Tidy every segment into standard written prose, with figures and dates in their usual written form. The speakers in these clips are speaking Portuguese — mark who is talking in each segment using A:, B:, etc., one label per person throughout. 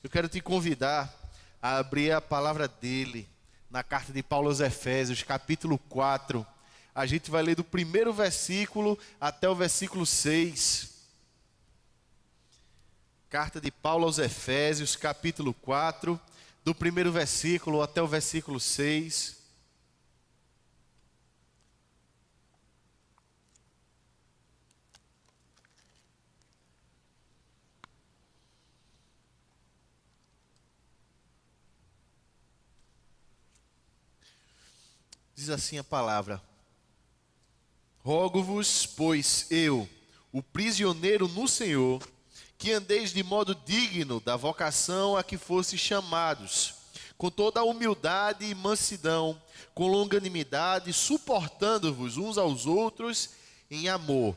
A: Eu quero te convidar a abrir a palavra dele na carta de Paulo aos Efésios, capítulo 4. A gente vai ler do primeiro versículo até o versículo 6. Carta de Paulo aos Efésios, capítulo 4, do primeiro versículo até o versículo 6. Diz assim a palavra: Rogo-vos, pois eu, o prisioneiro no Senhor, que andeis de modo digno da vocação a que fostes chamados, com toda a humildade e mansidão, com longanimidade, suportando-vos uns aos outros em amor,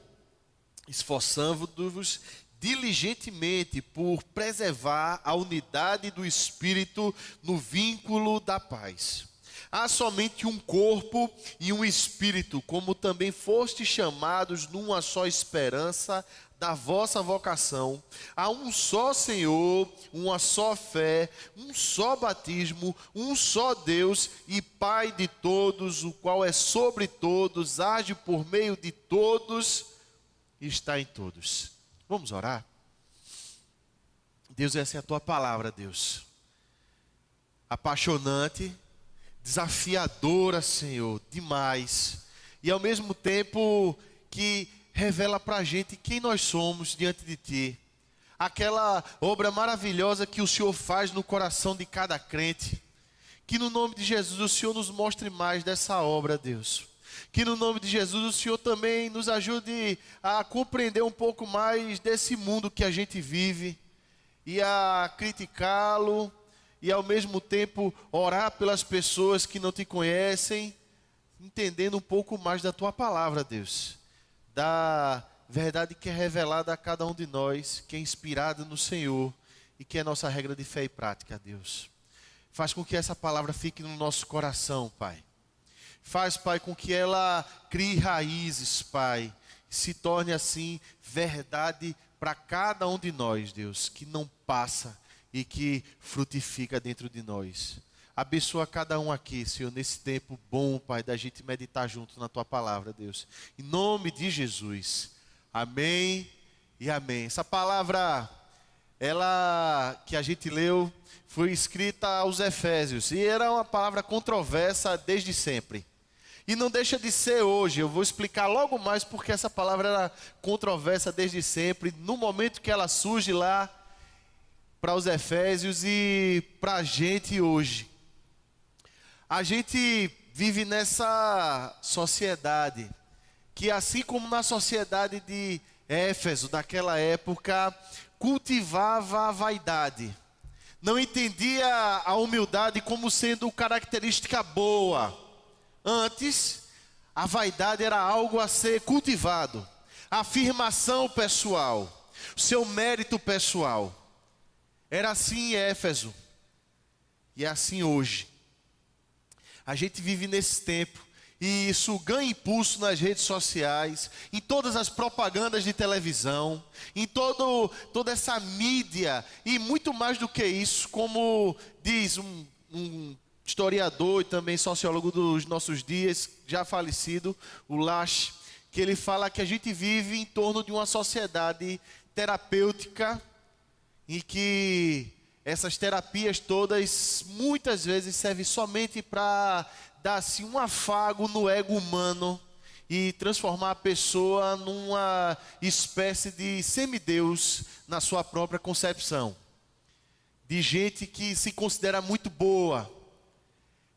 A: esforçando-vos diligentemente por preservar a unidade do Espírito no vínculo da paz. Há somente um corpo e um espírito, como também fostes chamados numa só esperança da vossa vocação. Há um só Senhor, uma só fé, um só batismo, um só Deus e Pai de todos, o qual é sobre todos, age por meio de todos e está em todos. Vamos orar? Deus, essa é a tua palavra, Deus. Apaixonante, desafiadora, Senhor, demais, e ao mesmo tempo que revela para a gente quem nós somos diante de Ti, aquela obra maravilhosa que o Senhor faz no coração de cada crente. Que no nome de Jesus o Senhor nos mostre mais dessa obra, Deus. Que no nome de Jesus o Senhor também nos ajude a compreender um pouco mais desse mundo que a gente vive e a criticá-lo, e ao mesmo tempo orar pelas pessoas que não te conhecem, entendendo um pouco mais da tua palavra, Deus, da verdade que é revelada a cada um de nós, que é inspirada no Senhor e que é nossa regra de fé e prática, Deus. Faz com que essa palavra fique no nosso coração, Pai. Faz, Pai, com que ela crie raízes, Pai, e se torne assim verdade para cada um de nós, Deus, que não passa e que frutifica dentro de nós. Abençoa cada um aqui, Senhor, nesse tempo bom, Pai, da gente meditar junto na Tua palavra, Deus. Em nome de Jesus. Amém e amém. Essa palavra, ela que a gente leu, foi escrita aos Efésios. E era uma palavra controversa desde sempre. E não deixa de ser hoje. Eu vou explicar logo mais porque essa palavra era controversa desde sempre. No momento que ela surge lá, para os Efésios e para a gente hoje. A gente vive nessa sociedade que, assim como na sociedade de Éfeso, daquela época, cultivava a vaidade. Não entendia a humildade como sendo característica boa. Antes, a vaidade era algo a ser cultivado. A afirmação pessoal, o seu mérito pessoal. Era assim em Éfeso, e é assim hoje. A gente vive nesse tempo, e isso ganha impulso nas redes sociais, em todas as propagandas de televisão, em toda essa mídia, e muito mais do que isso, como diz um historiador e também sociólogo dos nossos dias, já falecido, o Lasch, que ele fala que a gente vive em torno de uma sociedade terapêutica, e que essas terapias todas muitas vezes servem somente para dar assim, um afago no ego humano e transformar a pessoa numa espécie de semideus na sua própria concepção. De gente que se considera muito boa,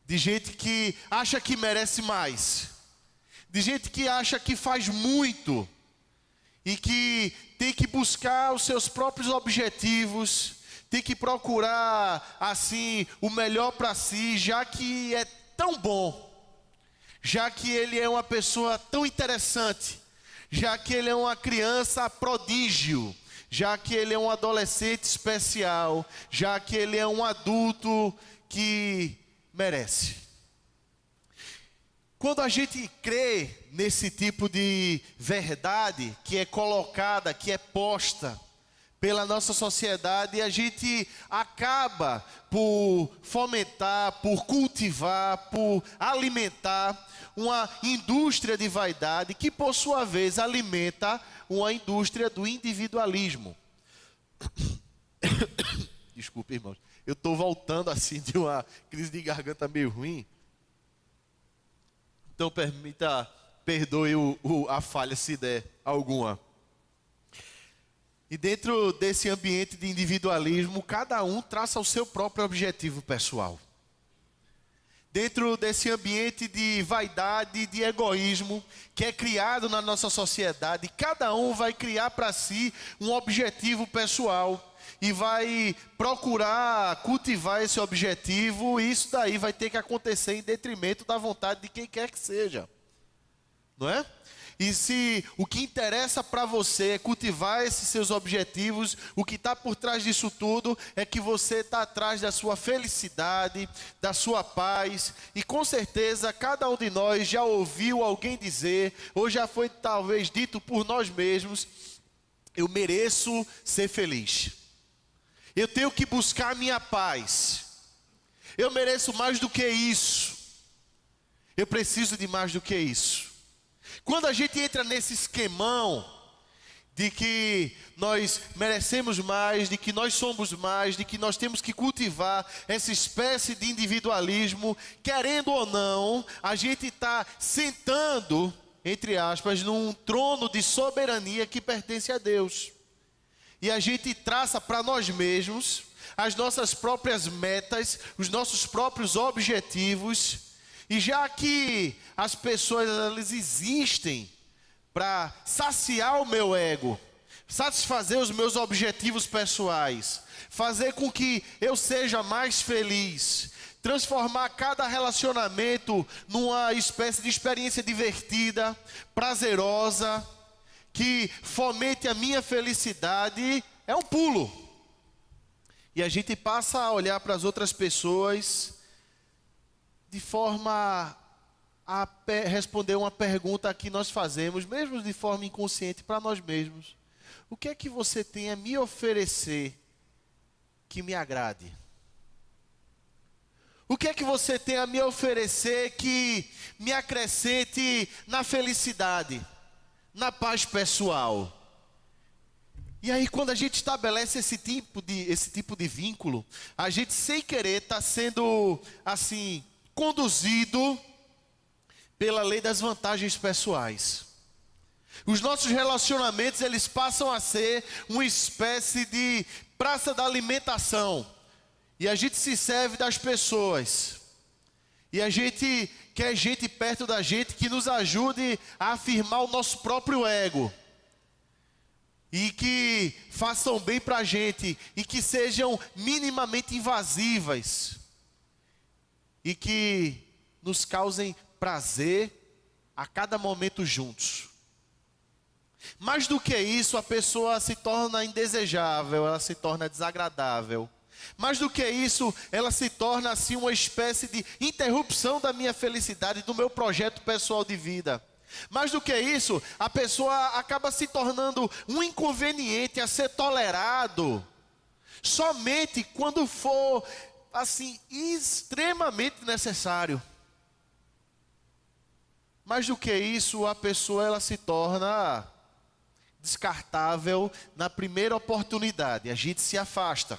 A: de gente que acha que merece mais, de gente que acha que faz muito e que tem que buscar os seus próprios objetivos, tem que procurar, assim, o melhor para si, já que é tão bom, já que ele é uma pessoa tão interessante, já que ele é uma criança prodígio, já que ele é um adolescente especial, já que ele é um adulto que merece. Quando a gente crê nesse tipo de verdade que é colocada, que é posta pela nossa sociedade, e a gente acaba por fomentar, por cultivar, por alimentar uma indústria de vaidade que, por sua vez, alimenta uma indústria do individualismo. Desculpe, irmãos. Eu estou voltando assim de uma crise de garganta meio ruim. Então, perdoe a falha se der alguma. E dentro desse ambiente de individualismo, cada um traça o seu próprio objetivo pessoal. Dentro desse ambiente de vaidade, de egoísmo, que é criado na nossa sociedade, cada um vai criar para si um objetivo pessoal e vai procurar cultivar esse objetivo, e isso daí vai ter que acontecer em detrimento da vontade de quem quer que seja. Não é? E se o que interessa para você é cultivar esses seus objetivos, o que está por trás disso tudo é que você está atrás da sua felicidade, da sua paz. E com certeza cada um de nós já ouviu alguém dizer, ou já foi talvez dito por nós mesmos: eu mereço ser feliz. Eu tenho que buscar a minha paz. Eu mereço mais do que isso. Eu preciso de mais do que isso. Quando a gente entra nesse esquemão de que nós merecemos mais, de que nós somos mais, de que nós temos que cultivar essa espécie de individualismo, querendo ou não, a gente está sentando, entre aspas, num trono de soberania que pertence a Deus. E a gente traça para nós mesmos as nossas próprias metas, os nossos próprios objetivos. E já que as pessoas, elas existem para saciar o meu ego, satisfazer os meus objetivos pessoais, fazer com que eu seja mais feliz, transformar cada relacionamento numa espécie de experiência divertida, prazerosa, que fomente a minha felicidade, é um pulo. E a gente passa a olhar para as outras pessoas de forma a responder uma pergunta que nós fazemos, mesmo de forma inconsciente, para nós mesmos. O que é que você tem a me oferecer que me agrade? O que é que você tem a me oferecer que me acrescente na felicidade, na paz pessoal? E aí, quando a gente estabelece esse tipo de vínculo, a gente, sem querer, está sendo assim conduzido pela lei das vantagens pessoais. Os nossos relacionamentos, eles passam a ser uma espécie de praça da alimentação. E a gente se serve das pessoas. E a gente quer gente perto da gente que nos ajude a afirmar o nosso próprio ego. E que façam bem para a gente. E que sejam minimamente invasivas. E que nos causem prazer a cada momento juntos. Mais do que isso, a pessoa se torna indesejável, ela se torna desagradável. Mais do que isso, ela se torna assim uma espécie de interrupção da minha felicidade, do meu projeto pessoal de vida. Mais do que isso, a pessoa acaba se tornando um inconveniente a ser tolerado, somente quando for assim extremamente necessário. Mais do que isso, a pessoa, ela se torna descartável na primeira oportunidade. A gente se afasta.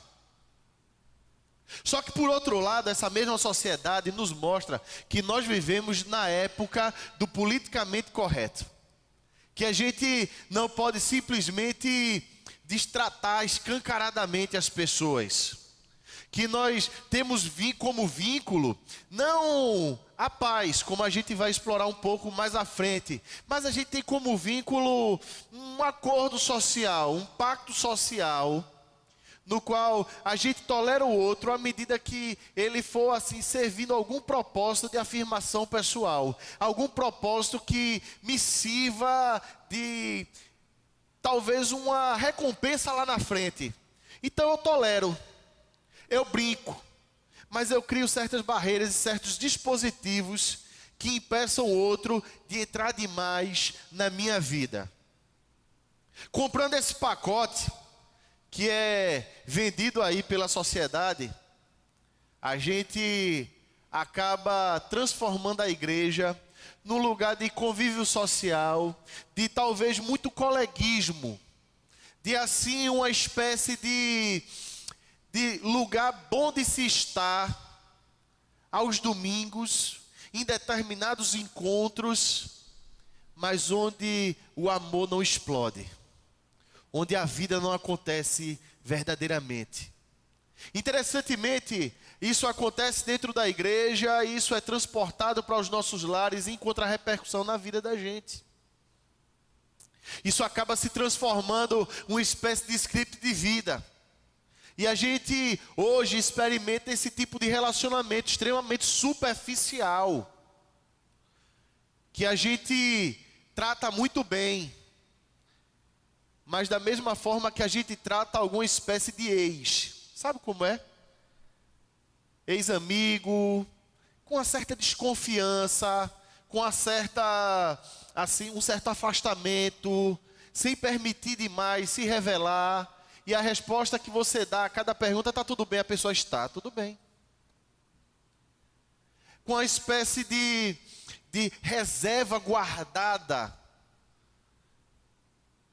A: Só que, por outro lado, essa mesma sociedade nos mostra que nós vivemos na época do politicamente correto. Que a gente não pode simplesmente destratar escancaradamente as pessoas. Que nós temos como vínculo, não a paz, como a gente vai explorar um pouco mais à frente, mas a gente tem como vínculo um acordo social, um pacto social, no qual a gente tolera o outro à medida que ele for assim servindo algum propósito de afirmação pessoal, algum propósito que me sirva de talvez uma recompensa lá na frente. Então eu tolero, eu brinco, mas eu crio certas barreiras e certos dispositivos que impeçam o outro de entrar demais na minha vida. Comprando esse pacote, que é vendido aí pela sociedade, a gente acaba transformando a igreja num lugar de convívio social, de talvez muito coleguismo, de assim uma espécie de lugar bom de se estar aos domingos, em determinados encontros, mas onde o amor não explode, onde a vida não acontece verdadeiramente. Interessantemente, isso acontece dentro da igreja, e isso é transportado para os nossos lares e encontra repercussão na vida da gente. Isso acaba se transformando em uma espécie de script de vida. E a gente hoje experimenta esse tipo de relacionamento extremamente superficial, que a gente trata muito bem, mas da mesma forma que a gente trata alguma espécie de ex. Sabe como é? Ex-amigo, com uma certa desconfiança, com uma certa, assim, um certo afastamento, sem permitir demais se revelar. E a resposta que você dá a cada pergunta: está tudo bem, a pessoa está tudo bem. Com uma espécie de reserva guardada,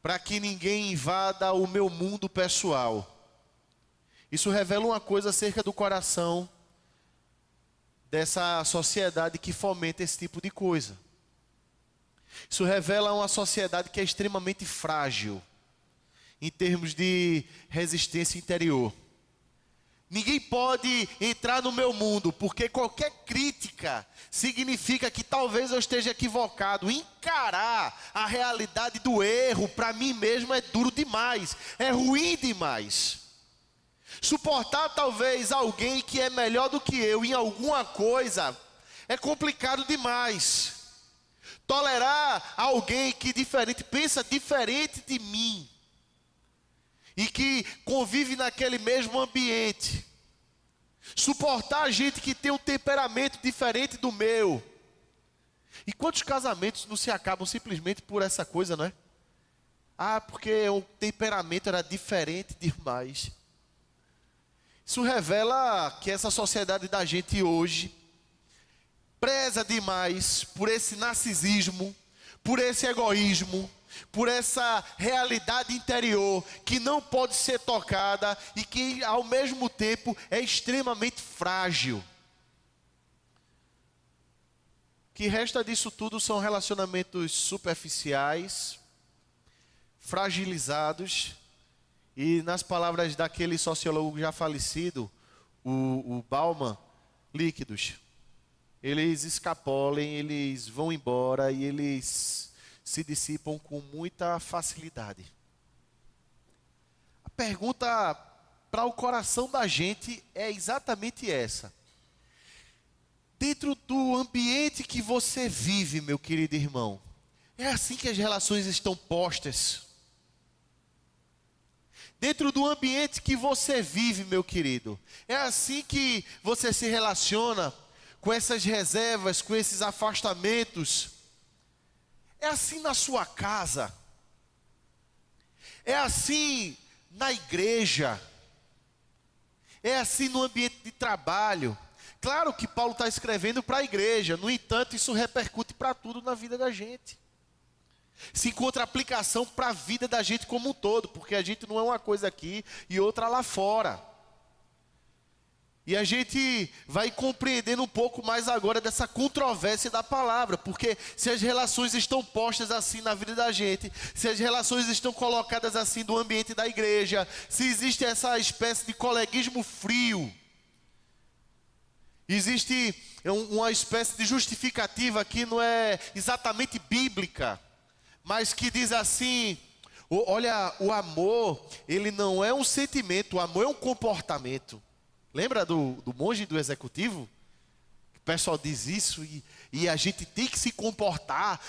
A: para que ninguém invada o meu mundo pessoal. Isso revela uma coisa acerca do coração dessa sociedade que fomenta esse tipo de coisa. Isso revela uma sociedade que é extremamente frágil em termos de resistência interior. Ninguém pode entrar no meu mundo, porque qualquer crítica significa que talvez eu esteja equivocado. Encarar a realidade do erro, para mim mesmo, é duro demais, é ruim demais. Suportar talvez alguém que é melhor do que eu em alguma coisa é complicado demais. Tolerar alguém que pensa diferente de mim e que convive naquele mesmo ambiente. Suportar gente que tem um temperamento diferente do meu. E quantos casamentos não se acabam simplesmente por essa coisa, não é? Ah, porque o temperamento era diferente demais. Isso revela que essa sociedade da gente hoje preza demais por esse narcisismo, por esse egoísmo, por essa realidade interior que não pode ser tocada e que ao mesmo tempo é extremamente frágil. O que resta disso tudo são relacionamentos superficiais, fragilizados e, nas palavras daquele sociólogo já falecido, o Bauman, líquidos. Eles escapolem, eles vão embora e eles se dissipam com muita facilidade. A pergunta para o coração da gente é exatamente essa. Dentro do ambiente que você vive, meu querido irmão, é assim que as relações estão postas? Dentro do ambiente que você vive, meu querido, é assim que você se relaciona com essas reservas, com esses afastamentos? É assim na sua casa? É assim na igreja? É assim no ambiente de trabalho? Claro que Paulo está escrevendo para a igreja, no entanto, isso repercute para tudo na vida da gente. Se encontra aplicação para a vida da gente como um todo, porque a gente não é uma coisa aqui e outra lá fora. E a gente vai compreendendo um pouco mais agora dessa controvérsia da palavra, porque se as relações estão postas assim na vida da gente, se as relações estão colocadas assim no ambiente da igreja, se existe essa espécie de coleguismo frio, existe uma espécie de justificativa que não é exatamente bíblica, mas que diz assim: olha, o amor, ele não é um sentimento, o amor é um comportamento. Lembra do monge do executivo? O pessoal diz isso e a gente tem que se comportar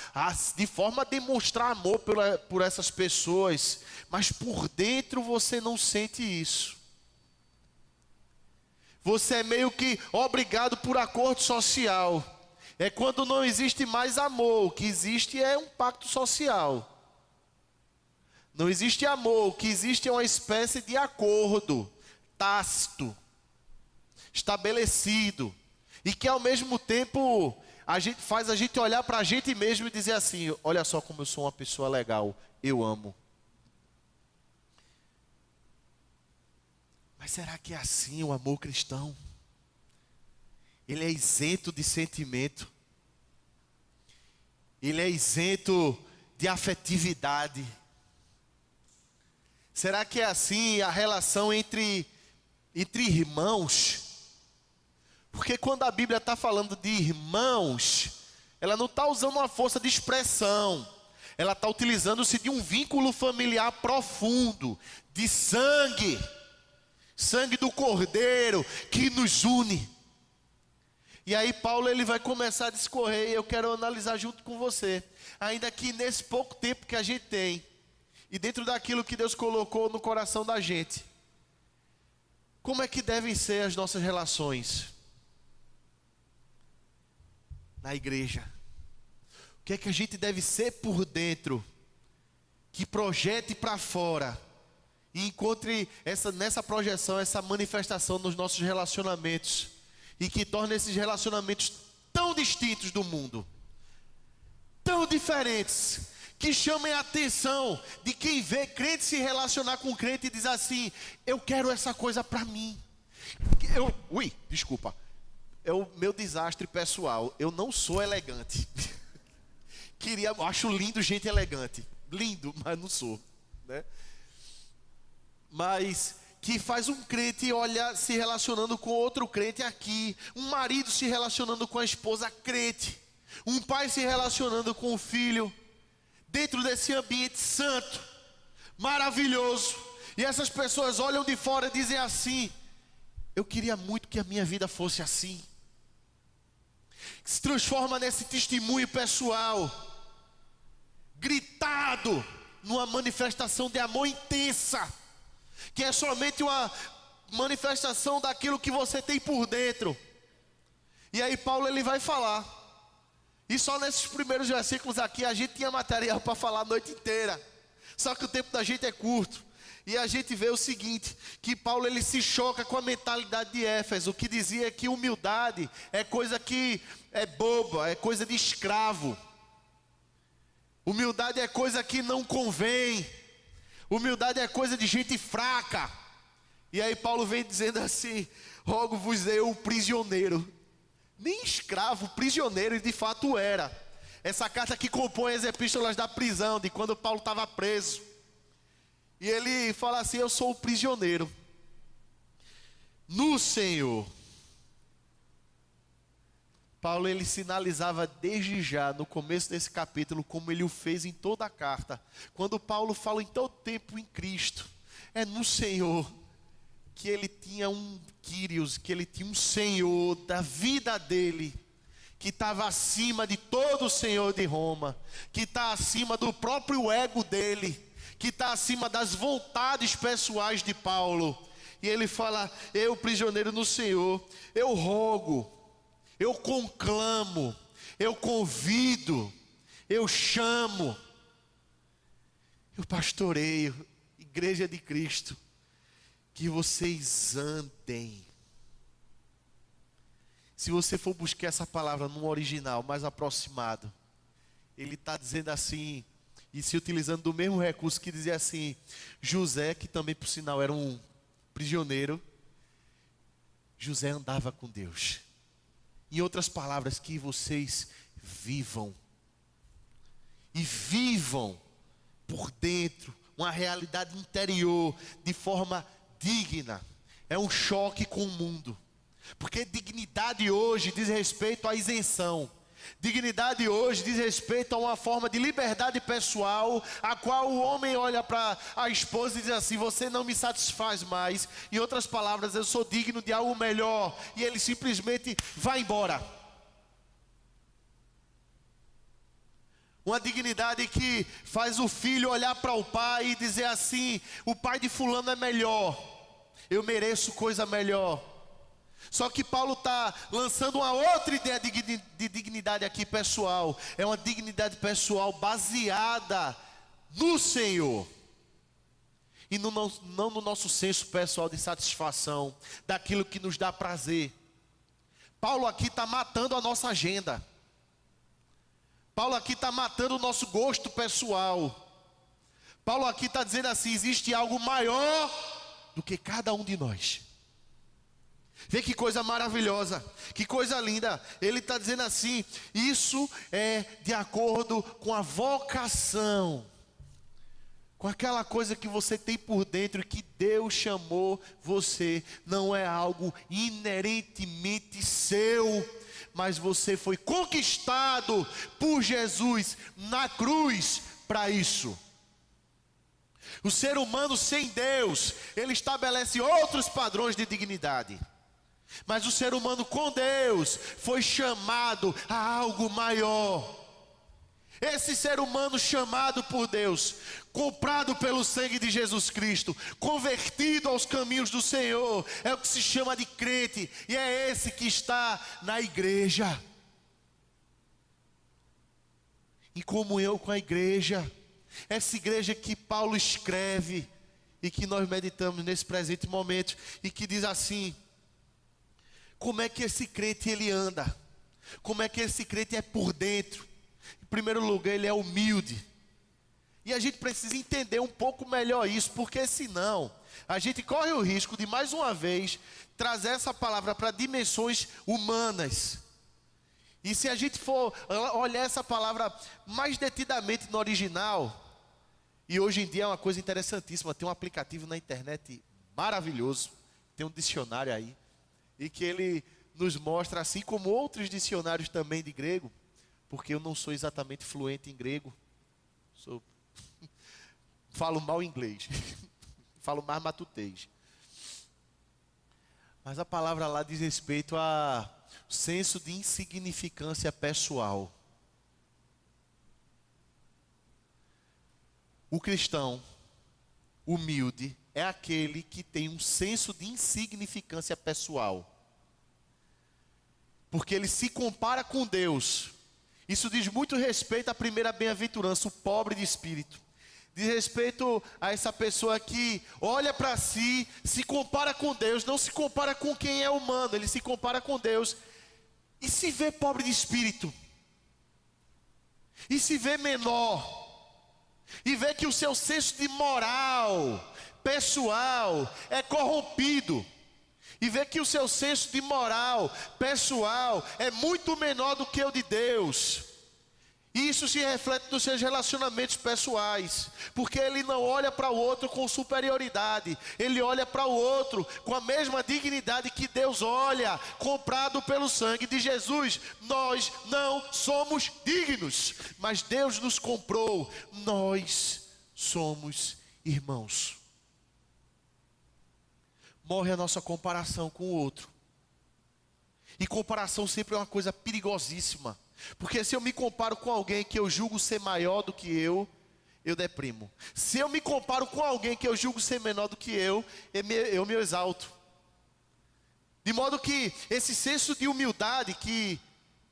A: de forma a demonstrar amor por essas pessoas, mas por dentro você não sente isso. Você é meio que obrigado por acordo social. É quando não existe mais amor, o que existe é um pacto social. Não existe amor, o que existe é uma espécie de acordo tácito, estabelecido, e que ao mesmo tempo faz a gente olhar para a gente mesmo e dizer assim: olha só como eu sou uma pessoa legal, eu amo. Mas será que é assim o amor cristão? Ele é isento de sentimento, ele é isento de afetividade. Será que é assim a relação entre irmãos? Porque quando a Bíblia está falando de irmãos, ela não está usando uma força de expressão, ela está utilizando-se de um vínculo familiar profundo, de sangue do Cordeiro que nos une. E aí Paulo ele vai começar a discorrer, e eu quero analisar junto com você, ainda que nesse pouco tempo que a gente tem, e dentro daquilo que Deus colocou no coração da gente, como é que devem ser as nossas relações na igreja? O que é que a gente deve ser por dentro, que projete para fora, e encontre nessa projeção, essa manifestação nos nossos relacionamentos, e que torne esses relacionamentos tão distintos do mundo, tão diferentes, que chamem a atenção de quem vê crente se relacionar com crente e diz assim: eu quero essa coisa para mim. Desculpa, é o meu desastre pessoal, eu não sou elegante. Acho lindo gente elegante, lindo, mas não sou, né? Mas que faz um crente olhar se relacionando com outro crente aqui, um marido se relacionando com a esposa crente, um pai se relacionando com o filho, dentro desse ambiente santo, maravilhoso, e essas pessoas olham de fora e dizem assim: eu queria muito que a minha vida fosse assim. Se transforma nesse testemunho pessoal, gritado, numa manifestação de amor intensa, que é somente uma manifestação daquilo que você tem por dentro. E aí Paulo ele vai falar, e só nesses primeiros versículos aqui a gente tinha material para falar a noite inteira, só que o tempo da gente é curto. E a gente vê o seguinte, que Paulo ele se choca com a mentalidade de Éfeso, que dizia que humildade é coisa que é boba, é coisa de escravo. Humildade é coisa que não convém. Humildade é coisa de gente fraca. E aí Paulo vem dizendo assim: rogo-vos eu, prisioneiro. Nem escravo, prisioneiro, e de fato era. Essa carta que compõe as epístolas da prisão, de quando Paulo estava preso. E ele fala assim: eu sou o prisioneiro no Senhor. Paulo ele sinalizava desde já, no começo desse capítulo, como ele o fez em toda a carta. Quando Paulo fala em todo tempo em Cristo, é no Senhor, que ele tinha um Kyrios, que ele tinha um Senhor da vida dele, que estava acima de todo o Senhor de Roma, que está acima do próprio ego dele, que está acima das vontades pessoais de Paulo. E ele fala: eu, prisioneiro no Senhor, eu rogo, eu conclamo, eu convido, eu chamo, eu pastoreio, igreja de Cristo, que vocês andem. Se você for buscar essa palavra no original mais aproximado, ele está dizendo assim, e se utilizando do mesmo recurso que dizia assim: José, que também por sinal era um prisioneiro, José andava com Deus. Em outras palavras, que vocês vivam, e vivam por dentro uma realidade interior de forma digna. É um choque com o mundo, porque dignidade hoje diz respeito à isenção. Dignidade hoje diz respeito a uma forma de liberdade pessoal, a qual o homem olha para a esposa e diz assim: você não me satisfaz mais. Em outras palavras, eu sou digno de algo melhor. E ele simplesmente vai embora. Uma dignidade que faz o filho olhar para o pai e dizer assim: o pai de fulano é melhor, eu mereço coisa melhor. Só que Paulo está lançando uma outra ideia de dignidade aqui pessoal. É uma dignidade pessoal baseada no Senhor. e não no nosso senso pessoal de satisfação, daquilo que nos dá prazer. Paulo aqui está matando a nossa agenda. Paulo aqui está matando o nosso gosto pessoal. Paulo aqui está dizendo assim: existe algo maior do que cada um de nós. Vê que coisa maravilhosa, que coisa linda. Ele está dizendo assim: isso é de acordo com a vocação, com aquela coisa que você tem por dentro, que Deus chamou você. Não é algo inerentemente seu, mas você foi conquistado por Jesus na cruz para isso. O ser humano sem Deus, ele estabelece outros padrões de dignidade. Mas o ser humano com Deus foi chamado a algo maior. Esse ser humano chamado por Deus, comprado pelo sangue de Jesus Cristo, convertido aos caminhos do Senhor, é o que se chama de crente. E é esse que está na igreja, em comunhão com a igreja. Essa igreja que Paulo escreve e que nós meditamos nesse presente momento, e que diz assim: como é que esse crente ele anda? Como é que esse crente é por dentro? Em primeiro lugar, ele é humilde. E a gente precisa entender um pouco melhor isso, porque senão a gente corre o risco de mais uma vez trazer essa palavra para dimensões humanas. E se a gente for olhar essa palavra mais detidamente no original, e hoje em dia é uma coisa interessantíssima, tem um aplicativo na internet maravilhoso, tem um dicionário aí, e que ele nos mostra, assim como outros dicionários também de grego, porque eu não sou exatamente fluente em grego, falo mal inglês, falo mais matutês. Mas a palavra lá diz respeito a senso de insignificância pessoal. O cristão humilde é aquele que tem um senso de insignificância pessoal, porque ele se compara com Deus. Isso diz muito respeito à primeira bem-aventurança, o pobre de espírito. Diz respeito a essa pessoa que olha para si, se compara com Deus, não se compara com quem é humano, ele se compara com Deus e se vê pobre de espírito, e se vê menor, e vê que o seu senso de moral pessoal é corrompido, e vê que o seu senso de moral pessoal é muito menor do que o de Deus. E isso se reflete nos seus relacionamentos pessoais, porque ele não olha para o outro com superioridade, ele olha para o outro com a mesma dignidade que Deus olha, comprado pelo sangue de Jesus. Nós não somos dignos, mas Deus nos comprou, nós somos irmãos. Morre a nossa comparação com o outro, e comparação sempre é uma coisa perigosíssima. Porque se eu me comparo com alguém que eu julgo ser maior do que eu deprimo. Se eu me comparo com alguém que eu julgo ser menor do que eu me exalto. De modo que esse senso de humildade que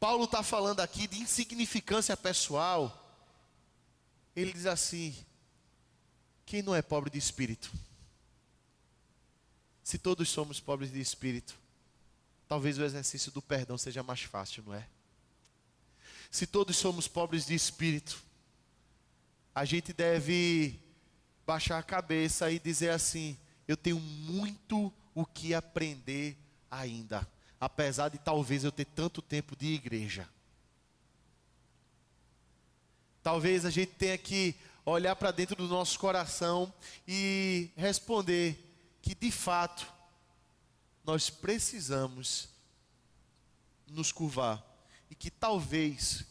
A: Paulo está falando aqui, de insignificância pessoal, ele diz assim: quem não é pobre de espírito? Se todos somos pobres de espírito, talvez o exercício do perdão seja mais fácil, não é? Se todos somos pobres de espírito, a gente deve baixar a cabeça e dizer assim: eu tenho muito o que aprender ainda, apesar de talvez eu ter tanto tempo de igreja. Talvez a gente tenha que olhar para dentro do nosso coração e responder que de fato nós precisamos nos curvar. E que talvez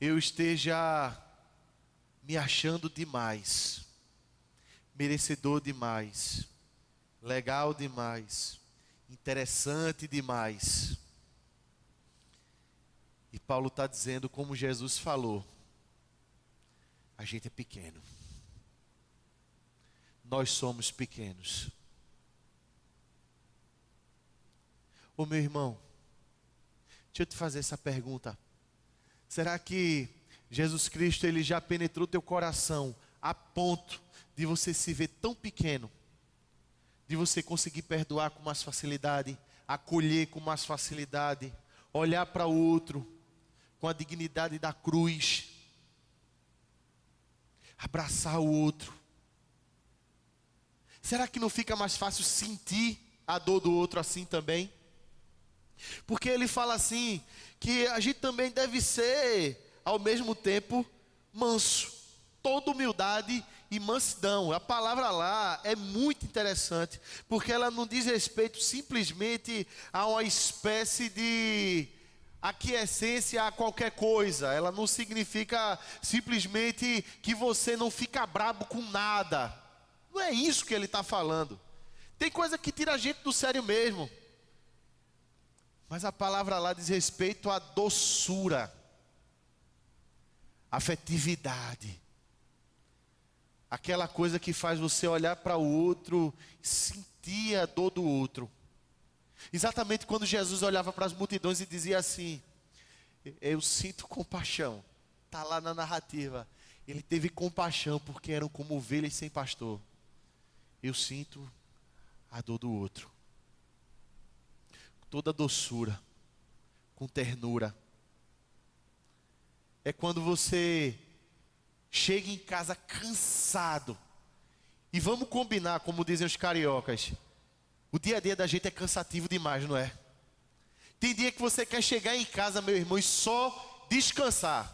A: eu esteja me achando demais, merecedor demais, legal demais, interessante demais. E Paulo está dizendo, como Jesus falou: a gente é pequeno, nós somos pequenos. Ô meu irmão, deixa eu te fazer essa pergunta: será que Jesus Cristo ele já penetrou teu coração a ponto de você se ver tão pequeno, de você conseguir perdoar com mais facilidade, acolher com mais facilidade, olhar para o outro com a dignidade da cruz, abraçar o outro. Será que não fica mais fácil sentir a dor do outro assim também? Porque ele fala assim, que a gente também deve ser, ao mesmo tempo, manso. Toda humildade e mansidão. A palavra lá é muito interessante, porque ela não diz respeito simplesmente a uma espécie de aquiescência a qualquer coisa. Ela não significa simplesmente que você não fica brabo com nada. Não é isso que ele está falando. Tem coisa que tira a gente do sério mesmo. Mas a palavra lá diz respeito à doçura, afetividade. Aquela coisa que faz você olhar para o outro e sentir a dor do outro. Exatamente quando Jesus olhava para as multidões e dizia assim: eu sinto compaixão. Está lá na narrativa. Ele teve compaixão porque eram como ovelhas sem pastor. Eu sinto a dor do outro. Toda doçura, com ternura. É quando você chega em casa cansado. E vamos combinar, como dizem os cariocas, o dia a dia da gente é cansativo demais, não é? Tem dia que você quer chegar em casa, meu irmão, e só descansar.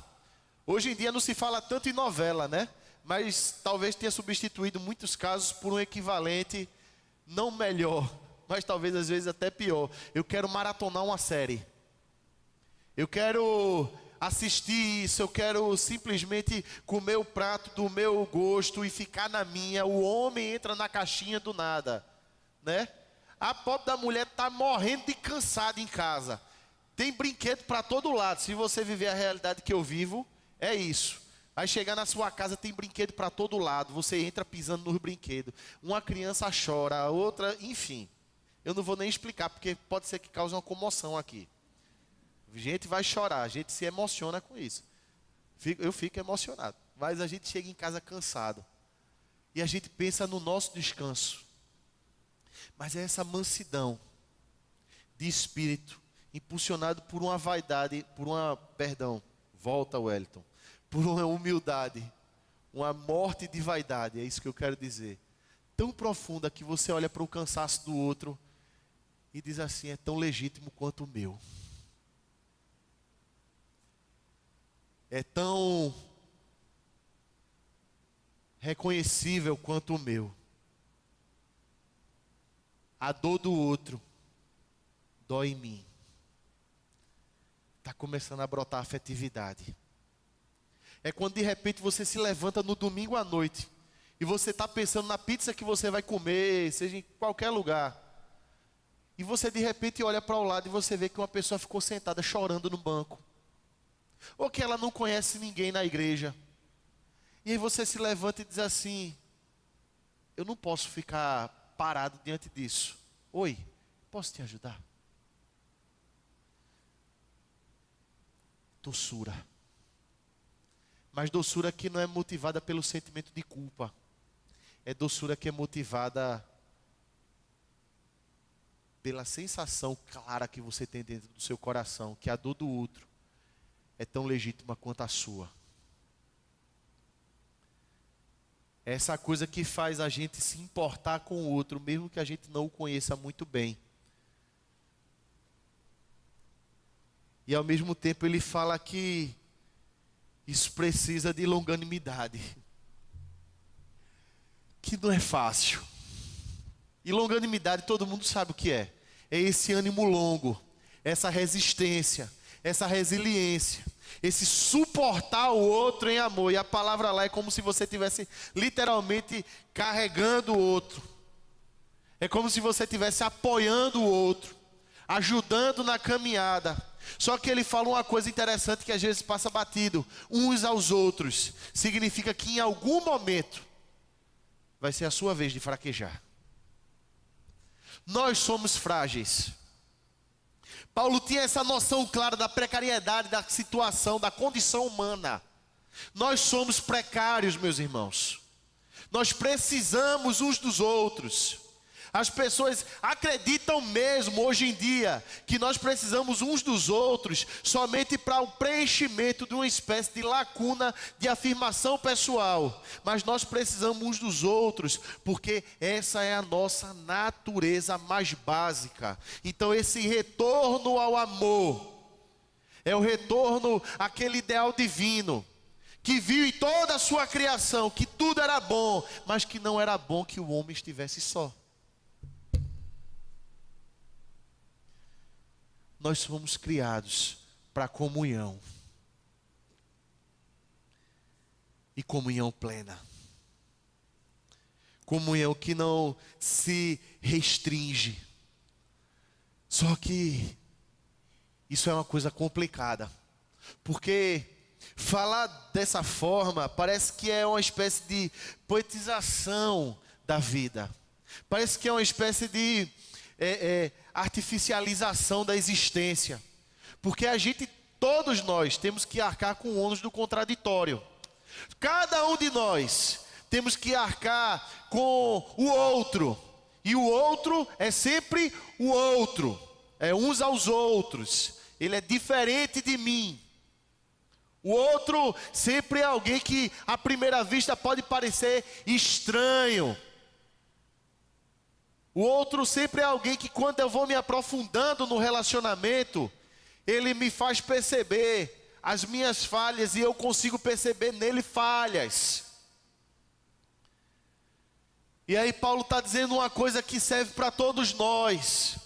A: Hoje em dia não se fala tanto em novela, né? Mas talvez tenha substituído muitos casos por um equivalente, não melhor, mas talvez às vezes até pior. Eu quero maratonar uma série. Eu quero assistir isso, eu quero simplesmente comer o prato do meu gosto e ficar na minha. O homem entra na caixinha do nada, né? A pobre da mulher está morrendo de cansada em casa. Tem brinquedo para todo lado. Se você viver a realidade que eu vivo, é isso. Aí chegar na sua casa tem brinquedo para todo lado. Você entra pisando nos brinquedos. Uma criança chora, a outra, enfim. Eu não vou nem explicar, porque pode ser que cause uma comoção aqui. A gente vai chorar, a gente se emociona com isso. Eu fico emocionado. Mas a gente chega em casa cansado. E a gente pensa no nosso descanso. Mas é essa mansidão de espírito, impulsionado por uma vaidade, volta Wellington, por uma humildade, uma morte de vaidade, é isso que eu quero dizer. Tão profunda que você olha para o cansaço do outro e diz assim: é tão legítimo quanto o meu. É tão reconhecível quanto o meu. A dor do outro dói em mim. Está começando a brotar afetividade. É quando de repente você se levanta no domingo à noite e você está pensando na pizza que você vai comer, seja em qualquer lugar. E você de repente olha para o lado e você vê que uma pessoa ficou sentada chorando no banco. Ou que ela não conhece ninguém na igreja. E aí você se levanta e diz assim: eu não posso ficar parado diante disso. Oi, posso te ajudar? Doçura. Mas doçura que não é motivada pelo sentimento de culpa. É doçura que é motivada pela sensação clara que você tem dentro do seu coração, que a dor do outro é tão legítima quanto a sua. É essa coisa que faz a gente se importar com o outro, mesmo que a gente não o conheça muito bem. E ao mesmo tempo ele fala que isso precisa de longanimidade, que não é fácil. E longanimidade todo mundo sabe o que é. É esse ânimo longo, essa resistência, essa resiliência, esse suportar o outro em amor. E a palavra lá é como se você estivesse literalmente carregando o outro. É como se você estivesse apoiando o outro, ajudando na caminhada. Só que ele fala uma coisa interessante que às vezes passa batido. Uns aos outros. Significa que em algum momento vai ser a sua vez de fraquejar. Nós somos frágeis. Paulo tinha essa noção clara da precariedade da situação, da condição humana. Nós somos precários, meus irmãos. Nós precisamos uns dos outros. As pessoas acreditam mesmo hoje em dia que nós precisamos uns dos outros somente para o preenchimento de uma espécie de lacuna de afirmação pessoal. Mas nós precisamos uns dos outros porque essa é a nossa natureza mais básica. Então esse retorno ao amor é o retorno àquele ideal divino que viu em toda a sua criação que tudo era bom, mas que não era bom que o homem estivesse só. Nós fomos criados para comunhão. E comunhão plena. Comunhão que não se restringe. Só que isso é uma coisa complicada. Porque falar dessa forma parece que é uma espécie de poetização da vida. Parece que é uma espécie de artificialização da existência. Porque todos nós temos que arcar com o ônus do contraditório. Cada um de nós temos que arcar com o outro. E o outro é sempre o outro. É uns aos outros. Ele é diferente de mim. O outro sempre é alguém que à primeira vista pode parecer estranho. O outro sempre é alguém que quando eu vou me aprofundando no relacionamento, ele me faz perceber as minhas falhas e eu consigo perceber nele falhas. E aí Paulo está dizendo uma coisa que serve para todos nós,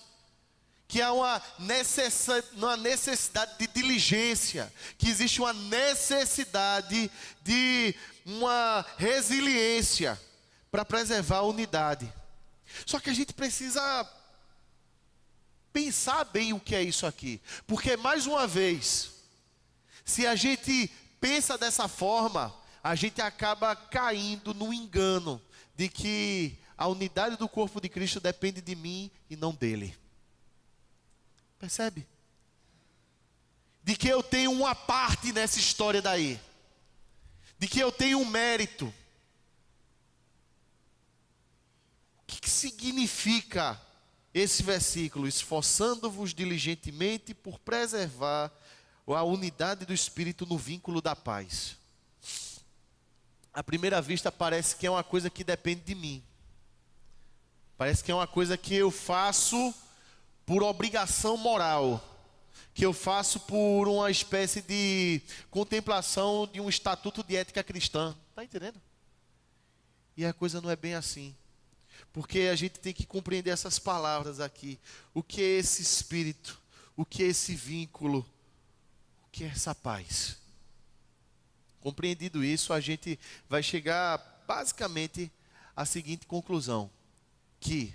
A: que há uma necessidade de diligência, que existe uma necessidade de uma resiliência para preservar a unidade. Só que a gente precisa pensar bem o que é isso aqui. Porque, mais uma vez, se a gente pensa dessa forma, a gente acaba caindo no engano de que a unidade do corpo de Cristo depende de mim e não dele. Percebe? De que eu tenho uma parte nessa história daí. De que eu tenho um mérito. O que significa esse versículo? Esforçando-vos diligentemente por preservar a unidade do Espírito no vínculo da paz. À primeira vista parece que é uma coisa que depende de mim. Parece que é uma coisa que eu faço por obrigação moral. Que eu faço por uma espécie de contemplação de um estatuto de ética cristã. Está entendendo? E a coisa não é bem assim. Porque a gente tem que compreender essas palavras aqui. O que é esse espírito? O que é esse vínculo? O que é essa paz? Compreendido isso, a gente vai chegar basicamente à seguinte conclusão. Que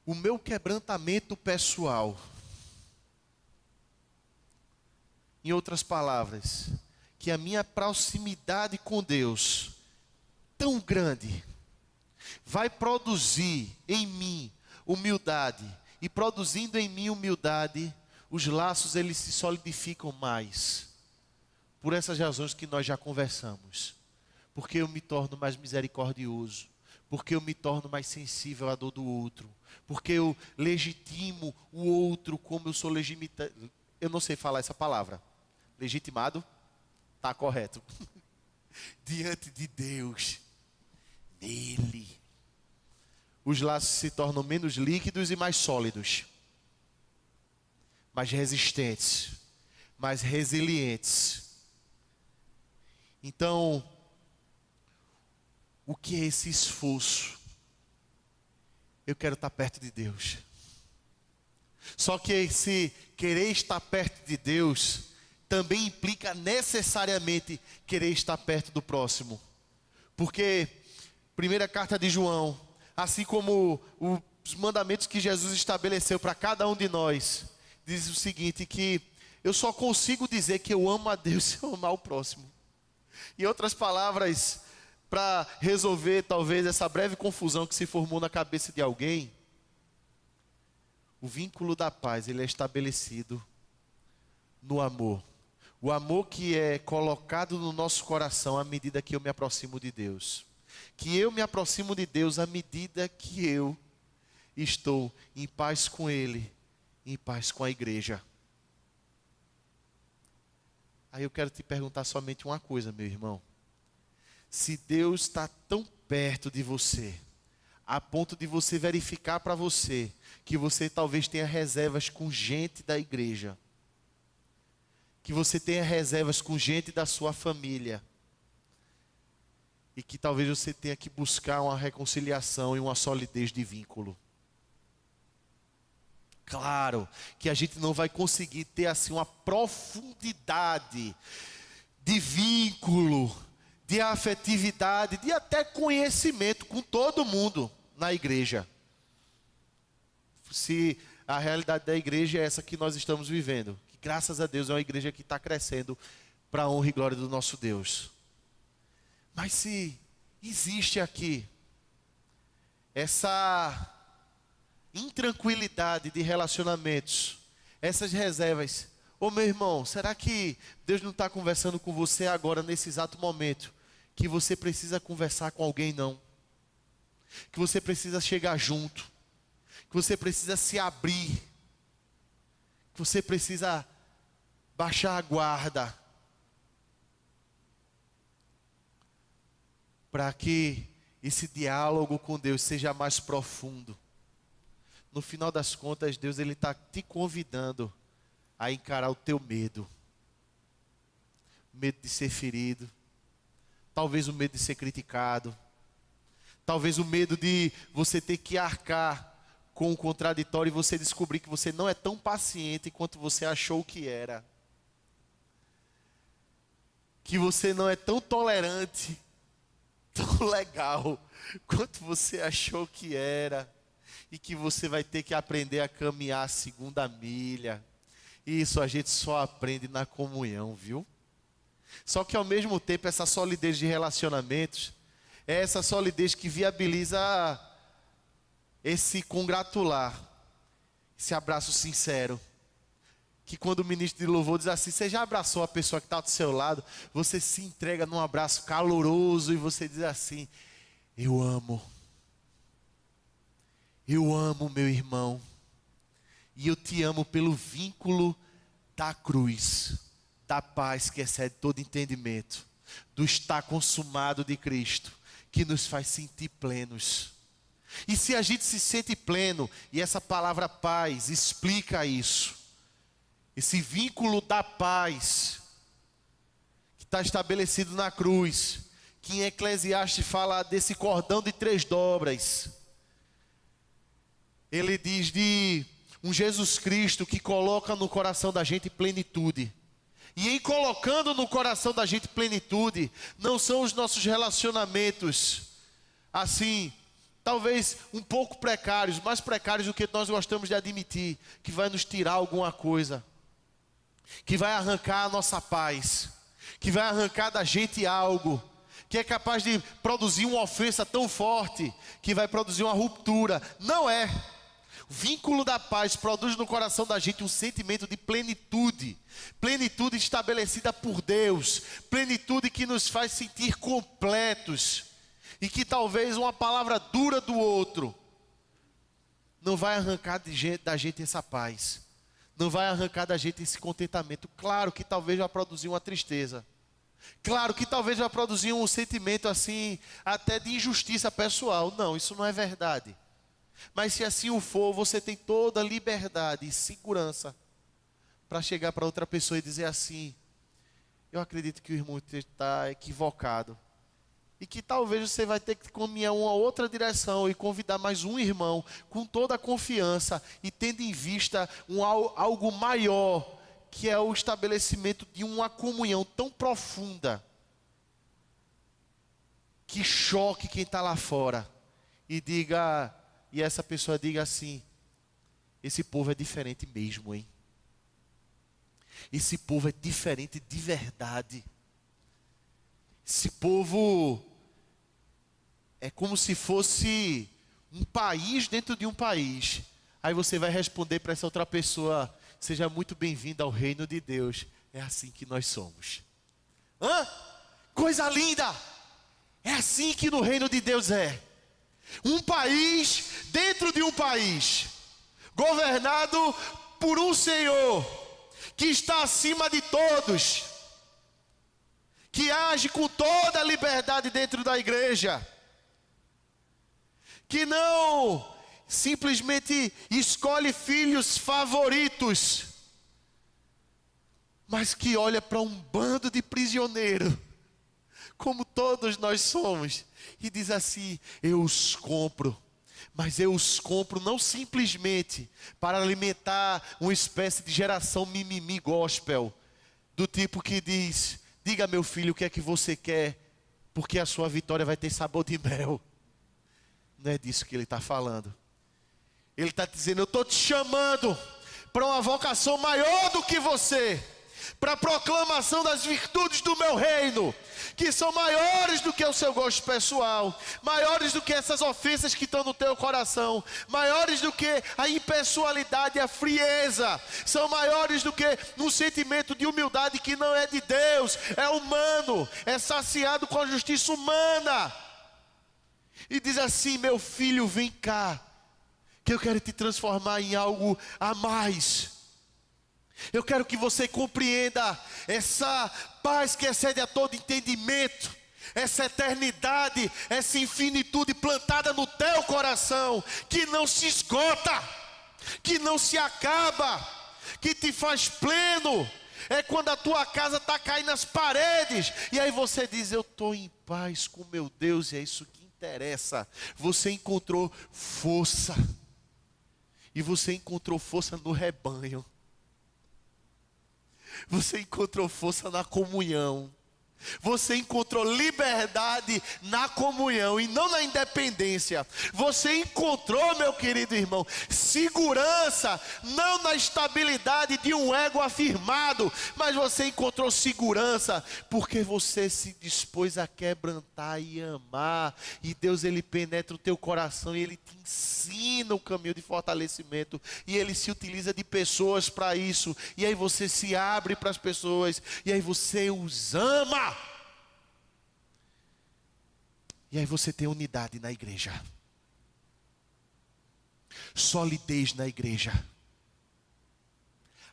A: o meu quebrantamento pessoal, em outras palavras, que a minha proximidade com Deus, tão grande, vai produzir em mim humildade. E produzindo em mim humildade, os laços eles se solidificam mais. Por essas razões que nós já conversamos. Porque eu me torno mais misericordioso. Porque eu me torno mais sensível à dor do outro. Porque eu legitimo o outro como eu sou legitimado. Eu não sei falar essa palavra. Legitimado? Está correto. Diante de Deus. Nele. Os laços se tornam menos líquidos e mais sólidos. Mais resistentes. Mais resilientes. Então, o que é esse esforço? Eu quero estar perto de Deus. Só que esse querer estar perto de Deus também implica necessariamente querer estar perto do próximo. Porque, primeira carta de João, assim como os mandamentos que Jesus estabeleceu para cada um de nós, diz o seguinte, que eu só consigo dizer que eu amo a Deus se eu amar o próximo. Em outras palavras, para resolver talvez essa breve confusão que se formou na cabeça de alguém, o vínculo da paz ele é estabelecido no amor. O amor que é colocado no nosso coração à medida que eu me aproximo de Deus. Que eu me aproximo de Deus à medida que eu estou em paz com Ele, em paz com a igreja. Aí eu quero te perguntar somente uma coisa, meu irmão. Se Deus está tão perto de você, a ponto de você verificar para você, que você talvez tenha reservas com gente da igreja, que você tenha reservas com gente da sua família, e que talvez você tenha que buscar uma reconciliação e uma solidez de vínculo. Claro que a gente não vai conseguir ter assim uma profundidade de vínculo, de afetividade, de até conhecimento com todo mundo na igreja. Se a realidade da igreja é essa que nós estamos vivendo, que graças a Deus é uma igreja que está crescendo para a honra e glória do nosso Deus. Mas se existe aqui essa intranquilidade de relacionamentos, essas reservas, ô meu irmão, será que Deus não está conversando com você agora, nesse exato momento, que você precisa conversar com alguém não? Que você precisa chegar junto, que você precisa se abrir, que você precisa baixar a guarda, para que esse diálogo com Deus seja mais profundo. No final das contas, Deus está te convidando a encarar o teu medo. Medo de ser ferido. Talvez o medo de ser criticado. Talvez o medo de você ter que arcar com o contraditório e você descobrir que você não é tão paciente quanto você achou que era. Que você não é tão tolerante, tão legal quanto você achou que era. E que você vai ter que aprender a caminhar a segunda milha. E isso a gente só aprende na comunhão, viu? Só que ao mesmo tempo essa solidez de relacionamentos é essa solidez que viabiliza esse congratular, esse abraço sincero. Que quando o ministro de louvor diz assim, você já abraçou a pessoa que está do seu lado, você se entrega num abraço caloroso e você diz assim, eu amo meu irmão, e eu te amo pelo vínculo da cruz, da paz que excede todo entendimento, do estar consumado de Cristo, que nos faz sentir plenos. E se a gente se sente pleno, e essa palavra paz explica isso, esse vínculo da paz, que está estabelecido na cruz, que em Eclesiastes fala desse cordão de 3 dobras, ele diz de um Jesus Cristo que coloca no coração da gente plenitude. E em colocando no coração da gente plenitude, não são os nossos relacionamentos, assim, talvez um pouco precários, mais precários do que nós gostamos de admitir, que vai nos tirar alguma coisa, que vai arrancar a nossa paz, que vai arrancar da gente algo, que é capaz de produzir uma ofensa tão forte, que vai produzir uma ruptura. Não é. O vínculo da paz produz no coração da gente um sentimento de plenitude. Plenitude estabelecida por Deus. Plenitude que nos faz sentir completos. E que talvez uma palavra dura do outro não vai arrancar da gente essa paz. Não vai arrancar da gente esse contentamento. Claro que talvez vai produzir uma tristeza. Claro que talvez vai produzir um sentimento assim, até de injustiça pessoal. Não, isso não é verdade. Mas se assim o for, você tem toda a liberdade e segurança para chegar para outra pessoa e dizer assim, eu acredito que o irmão está equivocado. E que talvez você vai ter que caminhar uma outra direção e convidar mais um irmão com toda a confiança e tendo em vista algo maior, que é o estabelecimento de uma comunhão tão profunda que choque quem está lá fora e essa pessoa diga assim, esse povo é diferente mesmo, hein? Esse povo é diferente de verdade. Esse povo é como se fosse um país dentro de um país. Aí você vai responder para essa outra pessoa, seja muito bem-vindo ao reino de Deus. é assim que nós somos. Hã? Coisa linda! É assim que no reino de Deus é. Um país dentro de um país, governado por um Senhor, que está acima de todos, que age com toda a liberdade dentro da igreja, que não simplesmente escolhe filhos favoritos, mas que olha para um bando de prisioneiros, como todos nós somos, e diz assim: eu os compro, mas eu os compro não simplesmente para alimentar uma espécie de geração mimimi gospel, do tipo que diz: diga meu filho o que é que você quer, porque a sua vitória vai ter sabor de mel. Não é disso que ele está falando. Ele está dizendo: eu estou te chamando para uma vocação maior do que você, para a proclamação das virtudes do meu reino, que são maiores do que o seu gosto pessoal, maiores do que essas ofensas que estão no teu coração, maiores do que a impessoalidade e a frieza, são maiores do que um sentimento de humildade que não é de Deus, é humano, é saciado com a justiça humana. E diz assim: meu filho, vem cá, que eu quero te transformar em algo a mais. Eu quero que você compreenda essa paz que excede a todo entendimento, essa eternidade, essa infinitude plantada no teu coração, que não se esgota, que não se acaba, que te faz pleno. É quando a tua casa está caindo nas paredes, e aí você diz: eu estou em paz com meu Deus, e é isso que interessa. Você encontrou força, e você encontrou força no rebanho. Você encontrou força na comunhão. Você encontrou liberdade na comunhão e não na independência. Você encontrou, meu querido irmão, segurança não na estabilidade de um ego afirmado, mas você encontrou segurança porque você se dispôs a quebrantar e amar. E Deus, ele penetra o teu coração e ele te ensina o caminho de fortalecimento, e ele se utiliza de pessoas para isso, e aí você se abre para as pessoas, e aí você os ama. E aí você tem unidade na igreja, solidez na igreja,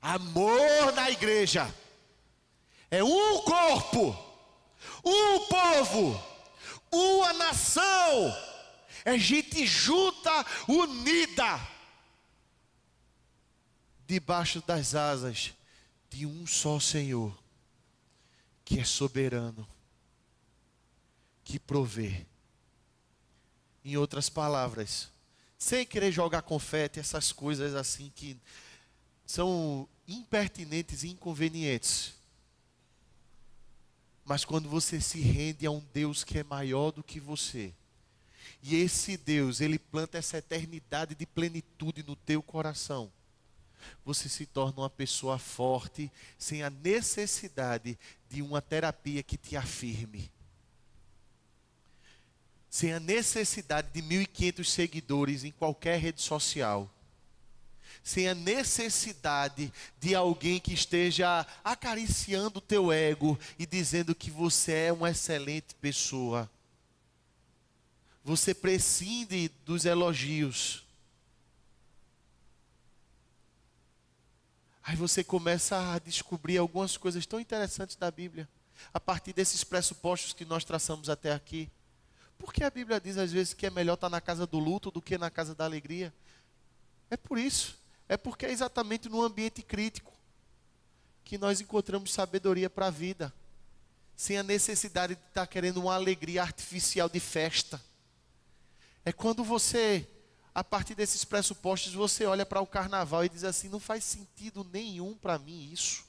A: amor na igreja. É um corpo, um povo, uma nação. É gente junta, unida, debaixo das asas de um só Senhor, que é soberano, que provê. Em outras palavras, sem querer jogar confete, essas coisas assim que são impertinentes e inconvenientes, mas quando você se rende a um Deus que é maior do que você, e esse Deus, ele planta essa eternidade de plenitude no teu coração, você se torna uma pessoa forte, sem a necessidade de uma terapia que te afirme, sem a necessidade de 1.500 seguidores em qualquer rede social, sem a necessidade de alguém que esteja acariciando o teu ego e dizendo que você é uma excelente pessoa. Você prescinde dos elogios. Aí você começa a descobrir algumas coisas tão interessantes da Bíblia, a partir desses pressupostos que nós traçamos até aqui. Por que a Bíblia diz às vezes que é melhor estar na casa do luto do que na casa da alegria? É por isso. É porque é exatamente no ambiente crítico que nós encontramos sabedoria para a vida, sem a necessidade de estar querendo uma alegria artificial de festa. É quando você, a partir desses pressupostos, você olha para o carnaval e diz assim: não faz sentido nenhum para mim isso,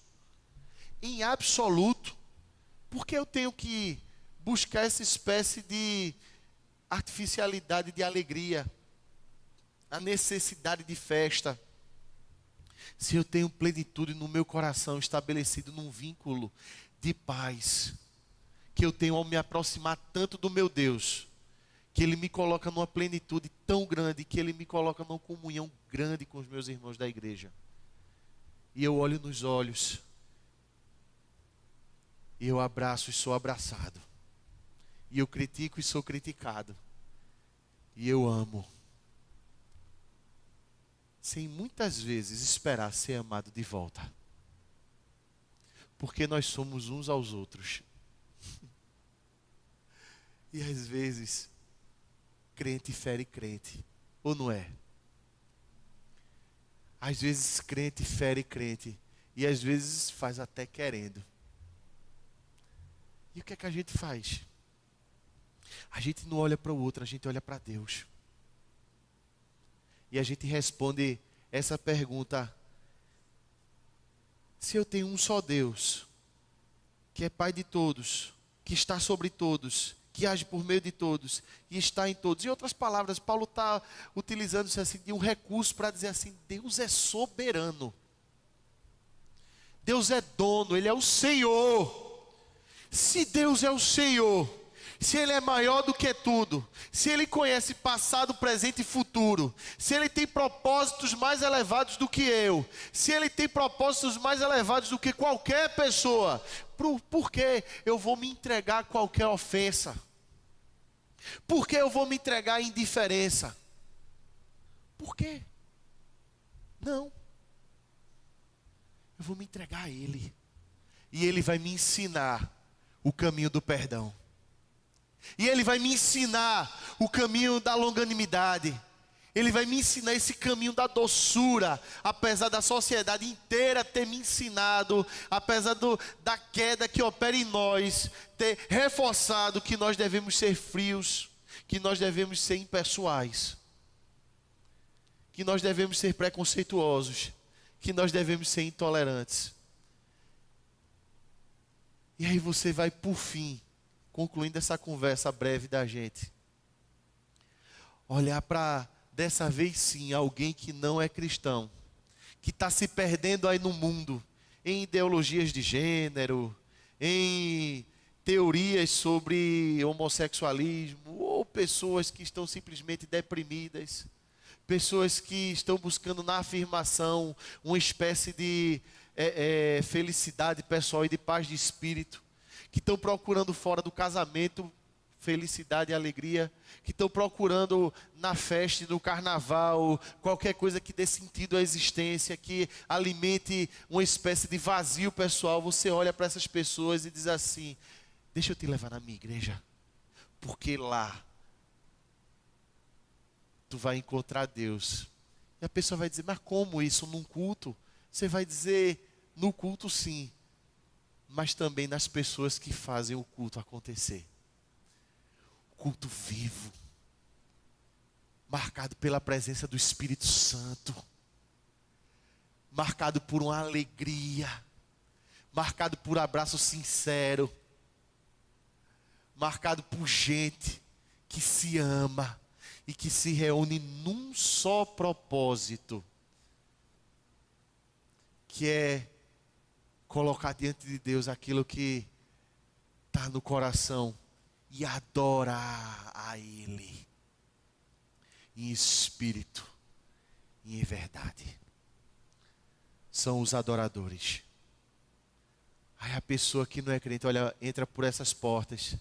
A: em absoluto. Porque eu tenho que buscar essa espécie de artificialidade de alegria, a necessidade de festa, se eu tenho plenitude no meu coração, estabelecido num vínculo de paz, que eu tenho ao me aproximar tanto do meu Deus, que Ele me coloca numa plenitude tão grande, que Ele me coloca numa comunhão grande com os meus irmãos da igreja. E eu olho nos olhos E eu abraço e sou abraçado. E eu critico e sou criticado. E eu amo. Sem muitas vezes esperar ser amado de volta. Porque nós somos uns aos outros. E às vezes, crente fere crente. Ou não é? Às vezes crente fere crente. E às vezes faz até querendo. E o que é que a gente faz? A gente não olha para o outro, a gente olha para Deus. E a gente responde essa pergunta: se eu tenho um só Deus, que é Pai de todos, que está sobre todos, que age por meio de todos e está em todos. Em outras palavras, Paulo está utilizando-se assim de um recurso para dizer assim: Deus é soberano. Deus é dono, Ele é o Senhor. Se Deus é o Senhor, se Ele é maior do que tudo, se Ele conhece passado, presente e futuro, se Ele tem propósitos mais elevados do que eu, se Ele tem propósitos mais elevados do que qualquer pessoa, por que eu vou me entregar a qualquer ofensa? Por que eu vou me entregar à indiferença? Por quê? Não. Eu vou me entregar a Ele. E Ele vai me ensinar o caminho do perdão. E Ele vai me ensinar o caminho da longanimidade. Ele vai me ensinar esse caminho da doçura, apesar da sociedade inteira ter me ensinado, apesar da queda que opera em nós, ter reforçado que nós devemos ser frios, que nós devemos ser impessoais, que nós devemos ser preconceituosos, que nós devemos ser intolerantes. E aí você vai, por fim, concluindo essa conversa breve da gente, olhar para, dessa vez sim, alguém que não é cristão, que está se perdendo aí no mundo, em ideologias de gênero, em teorias sobre homossexualismo, ou pessoas que estão simplesmente deprimidas, pessoas que estão buscando na afirmação uma espécie de felicidade pessoal e de paz de espírito, que estão procurando fora do casamento felicidade e alegria, que estão procurando na festa, no carnaval, qualquer coisa que dê sentido à existência, que alimente uma espécie de vazio pessoal. Você olha para essas pessoas e diz assim: deixa eu te levar na minha igreja, porque lá tu vai encontrar Deus. E a pessoa vai dizer: mas como isso, num culto? Você vai dizer: no culto sim, mas também nas pessoas que fazem o culto acontecer. Culto vivo, marcado pela presença do Espírito Santo, marcado por uma alegria, marcado por abraço sincero, marcado por gente que se ama e que se reúne num só propósito, que é colocar diante de Deus aquilo que está no coração e adorar a Ele em espírito e em verdade. São os adoradores. Aí a pessoa que não é crente, olha, entra por essas portas,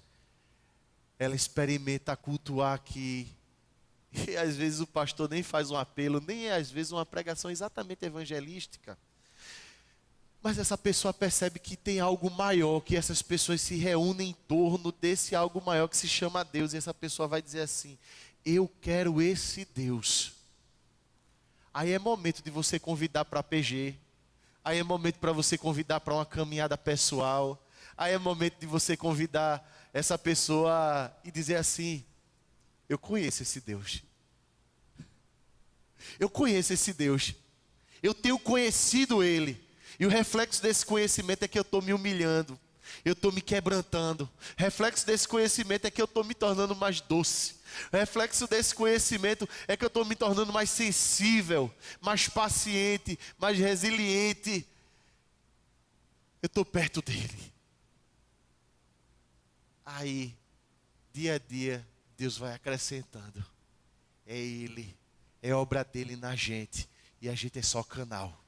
A: ela experimenta cultuar aqui, e às vezes o pastor nem faz um apelo, nem é às vezes uma pregação exatamente evangelística, mas essa pessoa percebe que tem algo maior, que essas pessoas se reúnem em torno desse algo maior que se chama Deus. E essa pessoa vai dizer assim: eu quero esse Deus. Aí é momento de você convidar para a PG. Aí é momento para você convidar para uma caminhada pessoal. Aí é momento de você convidar essa pessoa e dizer assim: eu conheço esse Deus. Eu conheço esse Deus. Eu tenho conhecido Ele. E o reflexo desse conhecimento é que eu estou me humilhando, eu estou me quebrantando. O reflexo desse conhecimento é que eu estou me tornando mais doce. O reflexo desse conhecimento é que eu estou me tornando mais sensível, mais paciente, mais resiliente. Eu estou perto dele. Aí, dia a dia, Deus vai acrescentando. É Ele, é obra dele na gente, e a gente é só canal.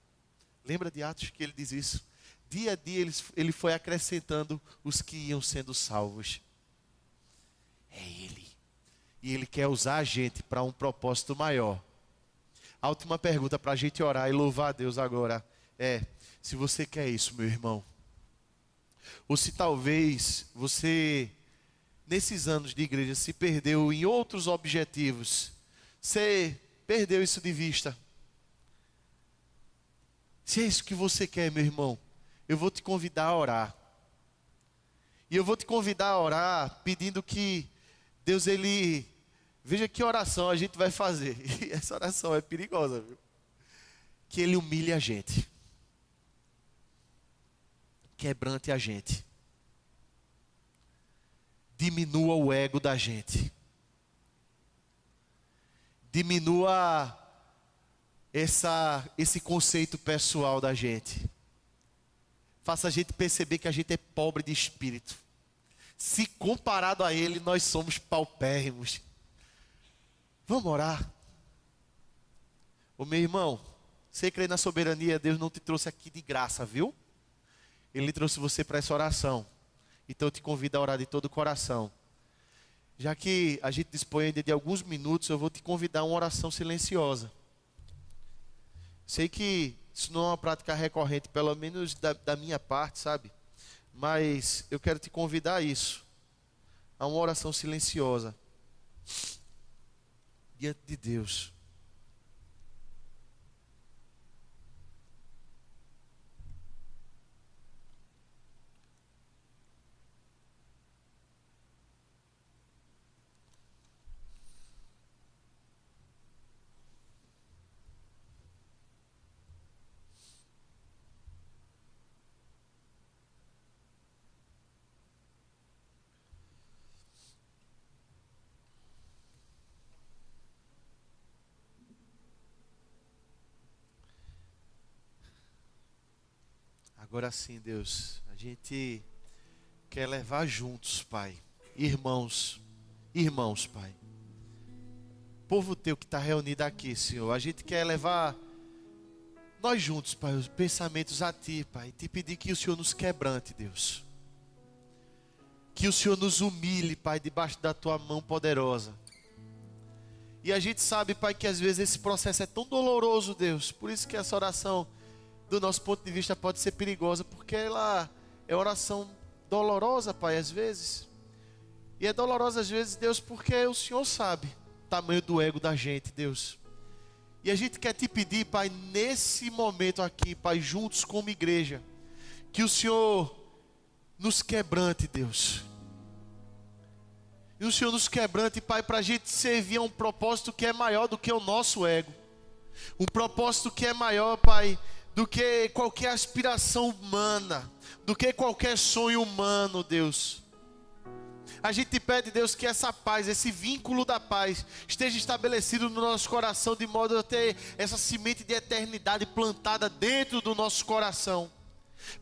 A: Lembra de Atos que ele diz isso? dia a dia ele foi acrescentando os que iam sendo salvos. É Ele. E Ele quer usar a gente para um propósito maior. A última pergunta para a gente orar e louvar a Deus agora é: se você quer isso, meu irmão, ou se talvez você, nesses anos de igreja, se perdeu em outros objetivos, você perdeu isso de vista. Se é isso que você quer, meu irmão, eu vou te convidar a orar. E eu vou te convidar a orar pedindo que Deus, Ele... Veja que oração a gente vai fazer. E essa oração é perigosa, viu? Que Ele humilhe a gente. Quebrante a gente. Diminua o ego da gente. Diminua esse conceito pessoal da gente. Faça a gente perceber que a gente é pobre de espírito. Se comparado a Ele, nós somos paupérrimos. Vamos orar. Ô meu irmão, você crê na soberania, Deus não te trouxe aqui de graça, viu? Ele trouxe você para essa oração. Então eu te convido a orar de todo o coração. Já que a gente dispõe ainda de alguns minutos, eu vou te convidar a uma oração silenciosa. Sei que isso não é uma prática recorrente, pelo menos da minha parte, sabe? Mas eu quero te convidar a isso. A uma oração silenciosa. Diante de Deus. Agora sim, Deus, a gente quer levar juntos, Pai, irmãos, Pai, povo Teu que está reunido aqui, Senhor, a gente quer levar nós juntos, Pai, os pensamentos a Ti, Pai, e te pedir que o Senhor nos quebrante, Deus, que o Senhor nos humilhe, Pai, debaixo da Tua mão poderosa. E a gente sabe, Pai, que às vezes esse processo é tão doloroso, Deus, por isso que essa oração, do nosso ponto de vista, pode ser perigosa, porque ela é oração dolorosa, Pai, às vezes. E é dolorosa às vezes, Deus, porque o Senhor sabe o tamanho do ego da gente, Deus. E a gente quer te pedir, Pai, nesse momento aqui, Pai, juntos como igreja, que o Senhor nos quebrante, Deus. E o Senhor nos quebrante, Pai, para a gente servir a um propósito que é maior do que o nosso ego. Um propósito que é maior, Pai, do que qualquer aspiração humana, do que qualquer sonho humano, Deus. A gente pede, Deus, que essa paz, esse vínculo da paz, esteja estabelecido no nosso coração, de modo a ter essa semente de eternidade plantada dentro do nosso coração,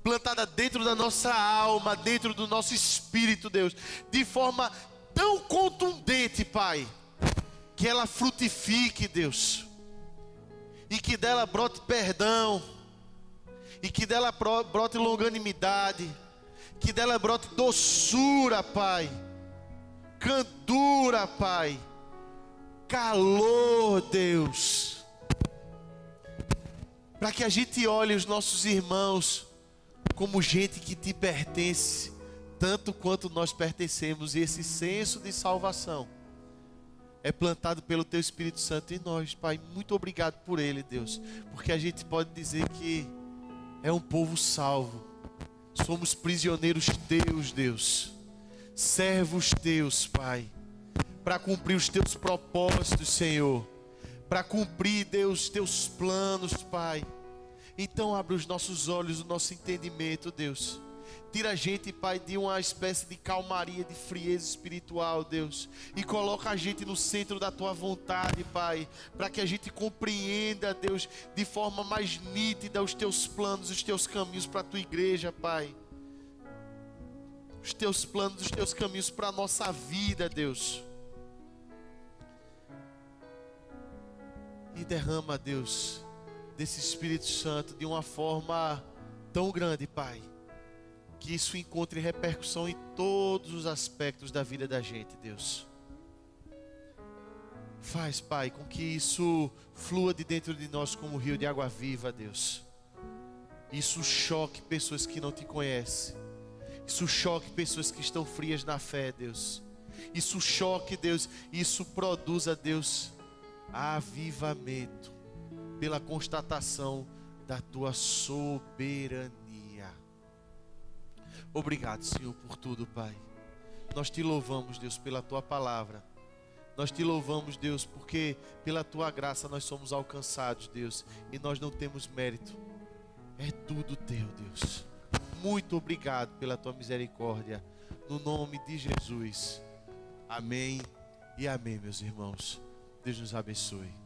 A: plantada dentro da nossa alma, dentro do nosso espírito, Deus, de forma tão contundente, Pai, que ela frutifique, Deus, e que dela brote perdão, e que dela brote longanimidade, que dela brote doçura, Pai, candura, Pai, calor, Deus, para que a gente olhe os nossos irmãos como gente que te pertence, tanto quanto nós pertencemos, e esse senso de salvação é plantado pelo Teu Espírito Santo em nós, Pai. Muito obrigado por ele, Deus, porque a gente pode dizer que é um povo salvo. Somos prisioneiros Teus, Deus, servos Teus, Pai, para cumprir os Teus propósitos, Senhor, para cumprir, Deus, Teus planos, Pai. Então abre os nossos olhos, o nosso entendimento, Deus. Tira a gente, Pai, de uma espécie de calmaria, de frieza espiritual, Deus, e coloca a gente no centro da Tua vontade, Pai, para que a gente compreenda, Deus, de forma mais nítida os Teus planos, os Teus caminhos para a Tua igreja, Pai. Os Teus planos, os Teus caminhos para a nossa vida, Deus. E derrama, Deus, desse Espírito Santo de uma forma tão grande, Pai, que isso encontre repercussão em todos os aspectos da vida da gente, Deus. Faz, Pai, com que isso flua de dentro de nós como um rio de água viva, Deus. Isso choque pessoas que não te conhecem. Isso choque pessoas que estão frias na fé, Deus. Isso choque, Deus. Isso produza, Deus, avivamento pela constatação da tua soberania. Obrigado, Senhor, por tudo, Pai. Nós te louvamos, Deus, pela tua palavra. Nós te louvamos, Deus, porque pela tua graça nós somos alcançados, Deus, e nós não temos mérito. É tudo teu, Deus. Muito obrigado pela tua misericórdia. No nome de Jesus. Amém e amém, meus irmãos. Deus nos abençoe.